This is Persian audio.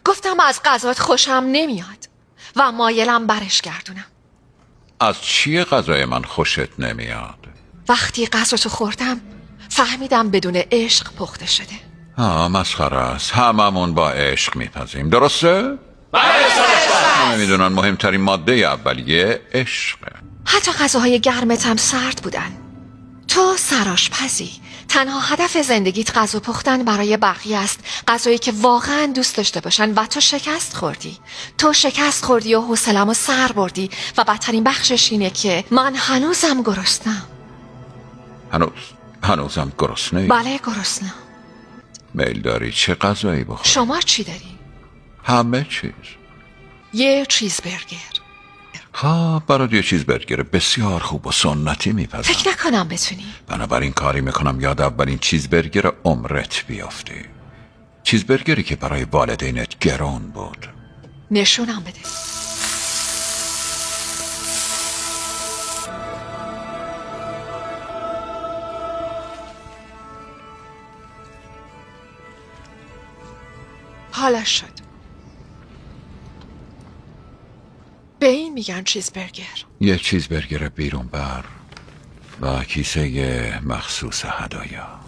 گفتم از غذات خوشم نمیاد و مایلم برش گردونم. از چیه غذای من خوشت نمیاد؟ وقتی غذاتو خوردم فهمیدم بدون عشق پخته شده. مسخره است. هممون با عشق میپزیم، درسته؟ بله. نمیدونن مهمترین ماده اولیه عشقه. حتی غذاهای گرمت هم سرد بودن. تو سرآشپزی، تنها هدف زندگیت غذا پختن برای بقیه است، غذایی که واقعا دوست داشته باشن، و تو شکست خوردی. تو شکست خوردی و حوصله‌مو سر بردی و بدترین بخشش اینه که من هنوزم گرسنه‌ام. هنوزم گرسنه‌ای؟ بله گرسنه‌ام. میل داری چه غذایی بخوری؟ شما چی داری؟ همه چیز. یه چیزبرگر. برات یه چیزبرگر بسیار خوب و سنتی میپزم. فکر نکنم بتونی. بنابراین کاری میکنم یاد اولین چیزبرگر عمرت بیافتی. چیزبرگری که برای والدینت گران بود. نشونم بده. حالا شد. به این میگن چیزبرگر. یه چیزبرگر بیرون بر و کیسه مخصوص هدایا.